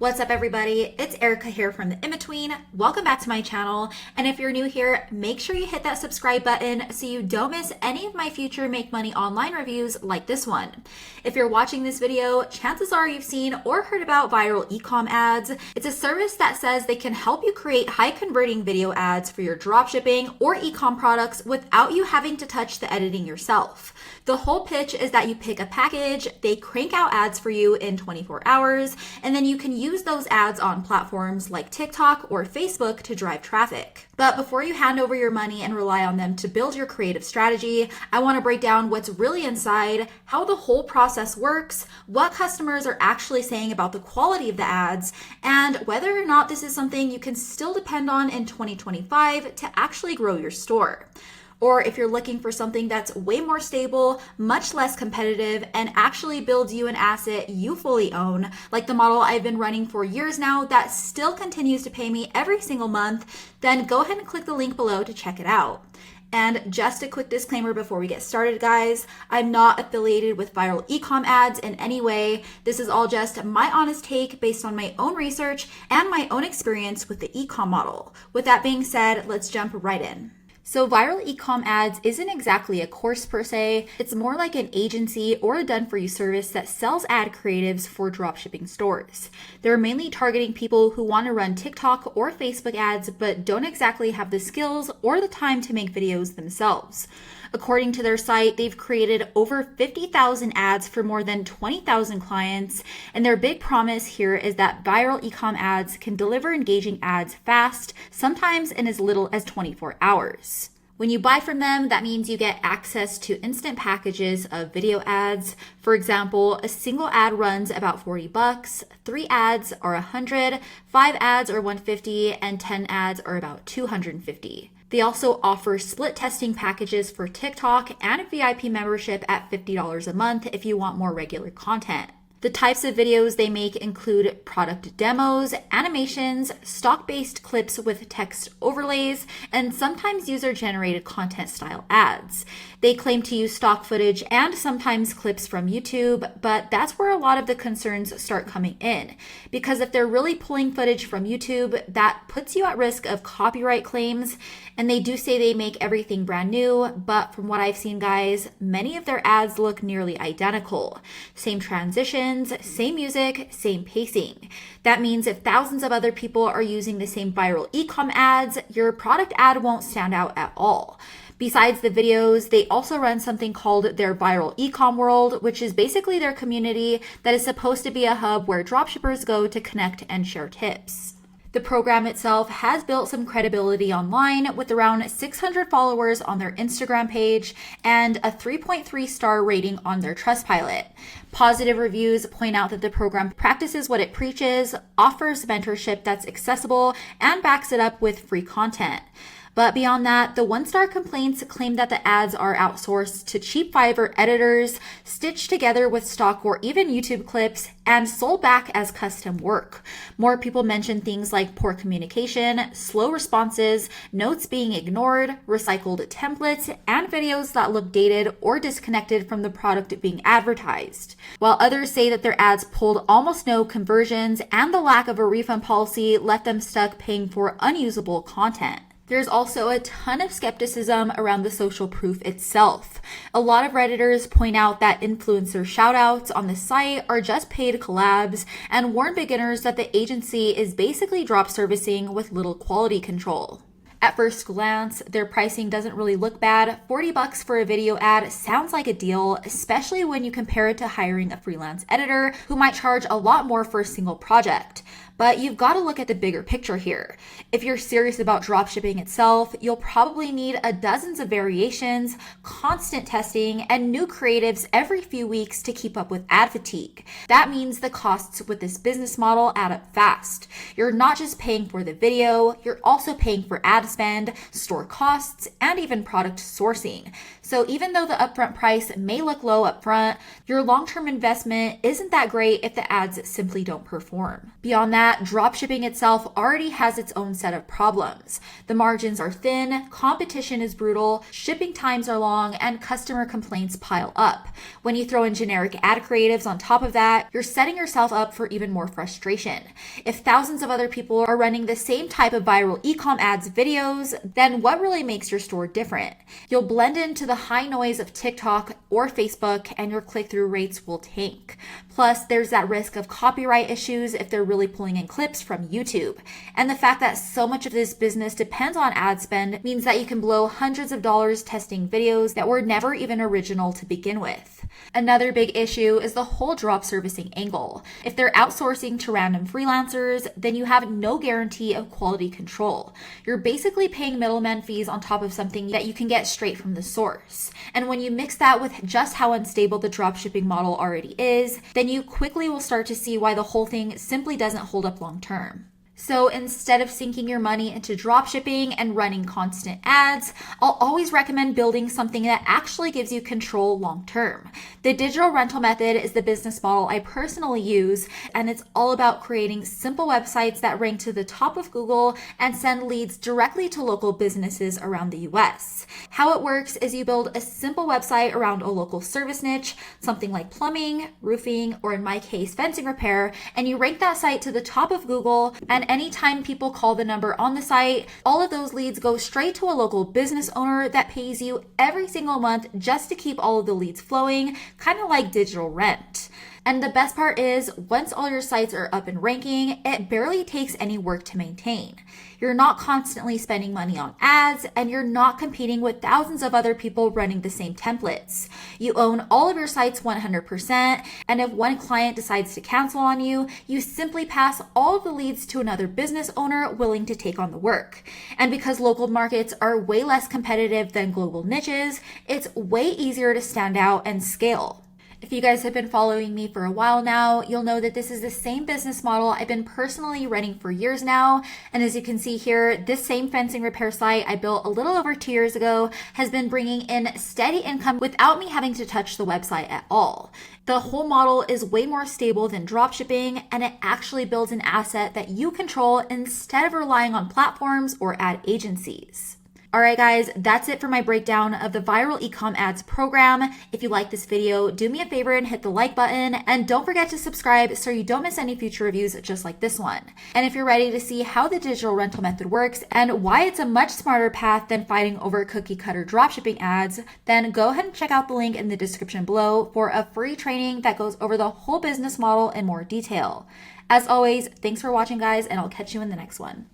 What's up, everybody? It's Erica here from The In-Between. Welcome back to my channel. And if you're new here, make sure you hit that subscribe button so you don't miss any of my future Make Money Online reviews like this one. If you're watching this video, chances are you've seen or heard about Viral Ecom Adz. It's a service that says they can help you create high converting video ads for your dropshipping or ecom products without you having to touch the editing yourself. The whole pitch is that you pick a package, they crank out ads for you in 24 hours, and then you can use those ads on platforms like TikTok or Facebook to drive traffic. But before you hand over your money and rely on them to build your creative strategy, I want to break down what's really inside, how the whole process works, what customers are actually saying about the quality of the ads, and whether or not this is something you can still depend on in 2025 to actually grow your store. Or if you're looking for something that's way more stable, much less competitive, and actually builds you an asset you fully own, like the model I've been running for years now that still continues to pay me every single month, then go ahead and click the link below to check it out. And just a quick disclaimer before we get started, guys, I'm not affiliated with Viral Ecom Adz in any way. This is all just my honest take based on my own research and my own experience with the ecom model. With that being said, let's jump right in. So Viral Ecom Adz isn't exactly a course per se, it's more like an agency or a done-for-you service that sells ad creatives for dropshipping stores. They're mainly targeting people who want to run TikTok or Facebook ads but don't exactly have the skills or the time to make videos themselves. According to their site, they've created over 50,000 ads for more than 20,000 clients, and their big promise here is that Viral Ecom Adz can deliver engaging ads fast, sometimes in as little as 24 hours. When you buy from them, that means you get access to instant packages of video ads. For example, a single ad runs about $40, 3 ads are $100, 5 ads are $150, and 10 ads are about $250. They also offer split testing packages for TikTok and a VIP membership at $50 a month if you want more regular content. The types of videos they make include product demos, animations, stock-based clips with text overlays, and sometimes user-generated content style ads. They claim to use stock footage and sometimes clips from YouTube, but that's where a lot of the concerns start coming in. Because if they're really pulling footage from YouTube, that puts you at risk of copyright claims. And they do say they make everything brand new, but from what I've seen, guys, many of their ads look nearly identical. Same transitions, same music, same pacing. That means if thousands of other people are using the same viral ecom ads, your product ad won't stand out at all. Besides the videos, they also run something called their Viral Ecom World, which is basically their community that is supposed to be a hub where dropshippers go to connect and share tips. The program itself has built some credibility online with around 600 followers on their Instagram page and a 3.3 star rating on their Trustpilot. Positive reviews point out that the program practices what it preaches, offers mentorship that's accessible, and backs it up with free content. But beyond that, the one-star complaints claim that the ads are outsourced to cheap Fiverr editors, stitched together with stock or even YouTube clips, and sold back as custom work. More people mention things like poor communication, slow responses, notes being ignored, recycled templates, and videos that look dated or disconnected from the product being advertised. While others say that their ads pulled almost no conversions and the lack of a refund policy left them stuck paying for unusable content. There's also a ton of skepticism around the social proof itself. A lot of Redditors point out that influencer shoutouts on the site are just paid collabs and warn beginners that the agency is basically drop servicing with little quality control. At first glance, their pricing doesn't really look bad. $40 for a video ad sounds like a deal, especially when you compare it to hiring a freelance editor who might charge a lot more for a single project. But you've got to look at the bigger picture here. If you're serious about dropshipping itself, you'll probably need dozens of variations, constant testing, and new creatives every few weeks to keep up with ad fatigue. That means the costs with this business model add up fast. You're not just paying for the video, you're also paying for ad spend, store costs, and even product sourcing. So even though the upfront price may look low upfront, your long-term investment isn't that great if the ads simply don't perform. Beyond that, that, dropshipping itself already has its own set of problems. The margins are thin, competition is brutal, shipping times are long, and customer complaints pile up. When you throw in generic ad creatives on top of that, you're setting yourself up for even more frustration. If thousands of other people are running the same type of viral Ecom Adz videos, then what really makes your store different? You'll blend into the high noise of TikTok or Facebook, and your click-through rates will tank. Plus, there's that risk of copyright issues if they're really pulling in clips from YouTube. And the fact that so much of this business depends on ad spend means that you can blow hundreds of dollars testing videos that were never even original to begin with. Another big issue is the whole drop servicing angle. If they're outsourcing to random freelancers, then you have no guarantee of quality control. You're basically paying middleman fees on top of something that you can get straight from the source. And when you mix that with just how unstable the dropshipping model already is, then you quickly will start to see why the whole thing simply doesn't hold up long term. So instead of sinking your money into dropshipping and running constant ads, I'll always recommend building something that actually gives you control long term. The digital rental method is the business model I personally use, and it's all about creating simple websites that rank to the top of Google and send leads directly to local businesses around the US. How it works is you build a simple website around a local service niche, something like plumbing, roofing, or in my case, fencing repair, and you rank that site to the top of Google, and anytime people call the number on the site, all of those leads go straight to a local business owner that pays you every single month just to keep all of the leads flowing, kind of like digital rent. And the best part is, once all your sites are up and ranking, it barely takes any work to maintain. You're not constantly spending money on ads, and you're not competing with thousands of other people running the same templates. You own all of your sites 100%, and if one client decides to cancel on you, you simply pass all of the leads to another business owner willing to take on the work. And because local markets are way less competitive than global niches, it's way easier to stand out and scale. If you guys have been following me for a while now, you'll know that this is the same business model I've been personally running for years now. And as you can see here, this same fencing repair site I built a little over 2 years ago has been bringing in steady income without me having to touch the website at all. The whole model is way more stable than dropshipping, and it actually builds an asset that you control instead of relying on platforms or ad agencies. All right, guys, that's it for my breakdown of the viral Ecom Adz program. If you like this video, do me a favor and hit the like button, and don't forget to subscribe so you don't miss any future reviews just like this one. And if you're ready to see how the digital rental method works and why it's a much smarter path than fighting over cookie cutter dropshipping ads, then go ahead and check out the link in the description below for a free training that goes over the whole business model in more detail. As always, thanks for watching, guys, and I'll catch you in the next one.